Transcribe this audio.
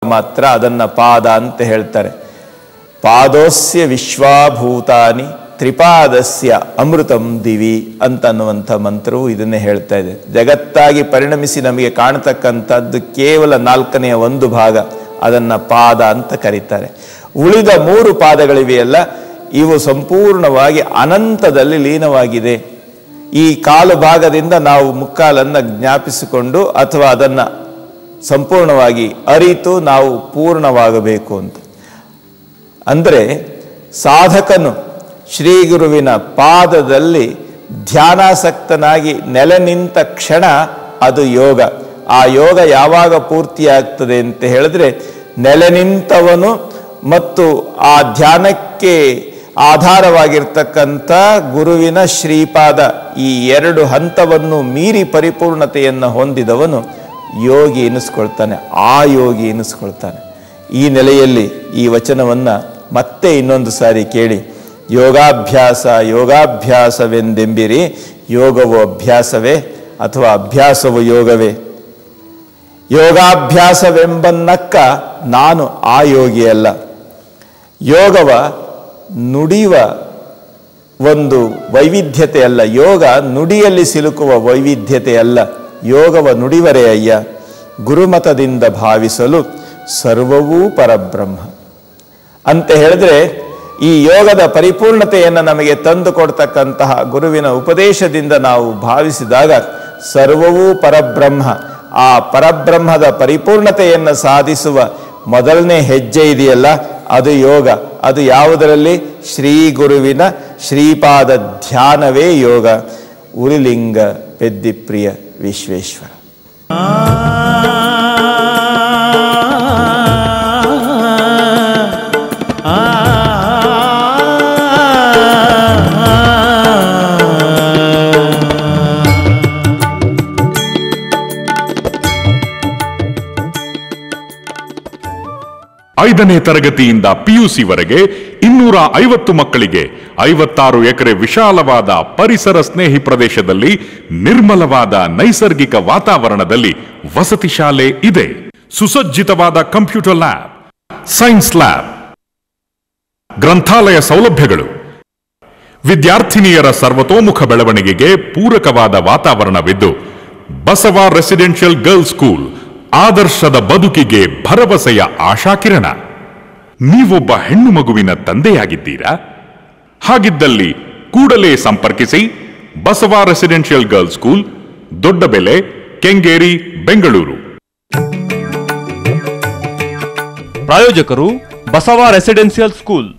ಮಾತ್ರ ಅದನ್ನ ಪಾದ ಅಂತ ಹೇಳ್ತಾರೆ. ಪಾದೋಸ್ಯ ವಿಶ್ವಾಭೂತಾನಿ ತ್ರಿಪಾದಸ್ಯ ಅಮೃತಂ ದಿವಿ ಅಂತನ್ನುವಂಥ ಮಂತ್ರವು ಇದನ್ನೇ ಹೇಳ್ತಾ ಇದೆ. ಜಗತ್ತಾಗಿ ಪರಿಣಮಿಸಿ ನಮಗೆ ಕಾಣತಕ್ಕಂಥದ್ದು ಕೇವಲ 4ನೇ 1 ಭಾಗ, ಅದನ್ನ ಪಾದ ಅಂತ ಕರೀತಾರೆ. ಉಳಿದ 3 ಪಾದಗಳಿವೆಯಲ್ಲ, ಇವು ಸಂಪೂರ್ಣವಾಗಿ ಅನಂತದಲ್ಲಿ ಲೀನವಾಗಿದೆ. ಈ ಕಾಲು ಭಾಗದಿಂದ ನಾವು ಮುಕ್ಕಾಲನ್ನು ಜ್ಞಾಪಿಸಿಕೊಂಡು ಅಥವಾ ಅದನ್ನು ಸಂಪೂರ್ಣವಾಗಿ ಅರಿತು ನಾವು ಪೂರ್ಣವಾಗಬೇಕು ಅಂತ. ಅಂದರೆ ಸಾಧಕನು ಶ್ರೀ ಗುರುವಿನ ಪಾದದಲ್ಲಿ ಧ್ಯಾನಾಸಕ್ತನಾಗಿ ನೆಲೆ ನಿಂತ ಕ್ಷಣ ಅದು ಯೋಗ. ಆ ಯೋಗ ಯಾವಾಗ ಪೂರ್ತಿಯಾಗ್ತದೆ ಅಂತ ಹೇಳಿದ್ರೆ, ನೆಲೆ ನಿಂತವನು ಮತ್ತು ಆ ಧ್ಯಾನಕ್ಕೆ ಆಧಾರವಾಗಿರ್ತಕ್ಕಂಥ ಗುರುವಿನ ಶ್ರೀಪಾದ ಈ 2 ಹಂತವನ್ನು ಮೀರಿ ಪರಿಪೂರ್ಣತೆಯನ್ನು ಹೊಂದಿದವನು ಯೋಗಿ ಎನಿಸ್ಕೊಳ್ತಾನೆ, ಆ ಯೋಗಿ ಎನಿಸ್ಕೊಳ್ತಾನೆ. ಈ ನೆಲೆಯಲ್ಲಿ ಈ ವಚನವನ್ನು ಮತ್ತೆ ಇನ್ನೊಂದು ಸಾರಿ ಕೇಳಿ. ಯೋಗಾಭ್ಯಾಸ ಯೋಗಾಭ್ಯಾಸವೆಂದೆಂಬಿರಿ, ಯೋಗವು ಅಭ್ಯಾಸವೇ ಅಥವಾ ಅಭ್ಯಾಸವು ಯೋಗವೇ? ಯೋಗಾಭ್ಯಾಸವೆಂಬನ್ನಕ್ಕ ನಾನು ಆ ಯೋಗಿಯಲ್ಲ. ಯೋಗವ ನುಡಿಯುವ ಒಂದು ವೈವಿಧ್ಯತೆ ಅಲ್ಲ, ಯೋಗ ನುಡಿಯಲ್ಲಿ ಸಿಲುಕುವ ವೈವಿಧ್ಯತೆ ಅಲ್ಲ, ಯೋಗವ ನುಡಿವರೇ ಅಯ್ಯ. ಗುರುಮತದಿಂದ ಭಾವಿಸಲು ಸರ್ವವೂ ಪರಬ್ರಹ್ಮ ಅಂತ ಹೇಳಿದ್ರೆ, ಈ ಯೋಗದ ಪರಿಪೂರ್ಣತೆಯನ್ನು ನಮಗೆ ತಂದು ಕೊಡ್ತಕ್ಕಂತಹ ಗುರುವಿನ ಉಪದೇಶದಿಂದ ನಾವು ಭಾವಿಸಿದಾಗ ಸರ್ವವೂ ಪರಬ್ರಹ್ಮ, ಆ ಪರಬ್ರಹ್ಮದ ಪರಿಪೂರ್ಣತೆಯನ್ನು ಸಾಧಿಸುವ ಮೊದಲನೇ ಹೆಜ್ಜೆ ಇದೆಯಲ್ಲ, ಅದು ಯೋಗ. ಅದು ಯಾವುದರಲ್ಲಿ? ಶ್ರೀ ಗುರುವಿನ ಶ್ರೀಪಾದ ಧ್ಯಾನವೇ ಯೋಗ. ಉರಿಲಿಂಗ ಪೆದ್ದಿಪ್ರಿಯ ವಿಶ್ವೇಶ್ವರ. ಐದನೇ ತರಗತಿಯಿಂದ ಪಿಯುಸಿವರೆಗೆ 250 ಮಕ್ಕಳಿಗೆ 56 ಎಕರೆ ವಿಶಾಲವಾದ ಪರಿಸರ ಸ್ನೇಹಿ ಪ್ರದೇಶದಲ್ಲಿ ನಿರ್ಮಲವಾದ ನೈಸರ್ಗಿಕ ವಾತಾವರಣದಲ್ಲಿ ವಸತಿ ಶಾಲೆ ಇದೆ. ಸುಸಜ್ಜಿತವಾದ ಕಂಪ್ಯೂಟರ್ ಲ್ಯಾಬ್, ಸೈನ್ಸ್ ಲ್ಯಾಬ್, ಗ್ರಂಥಾಲಯ ಸೌಲಭ್ಯಗಳು, ವಿದ್ಯಾರ್ಥಿನಿಯರ ಸರ್ವತೋಮುಖ ಬೆಳವಣಿಗೆಗೆ ಪೂರಕವಾದ ವಾತಾವರಣವಿದ್ದು, ಬಸವ ರೆಸಿಡೆನ್ಷಿಯಲ್ ಗರ್ಲ್ಸ್ ಸ್ಕೂಲ್ ಆದರ್ಶದ ಬದುಕಿಗೆ ಭರವಸೆಯ ಆಶಾಕಿರಣ. ನೀವೊಬ್ಬ ಹೆಣ್ಣು ಮಗುವಿನ ತಂದೆಯಾಗಿದ್ದೀರಾ? ಹಾಗಿದ್ದಲ್ಲಿ ಕೂಡಲೇ ಸಂಪರ್ಕಿಸಿ. Basava residential girls school, Doddabele, Kengeri, Bengaluru. ಪ್ರಾಯೋಜಕರು ಬಸವ ರೆಸಿಡೆನ್ಷಿಯಲ್ ಸ್ಕೂಲ್.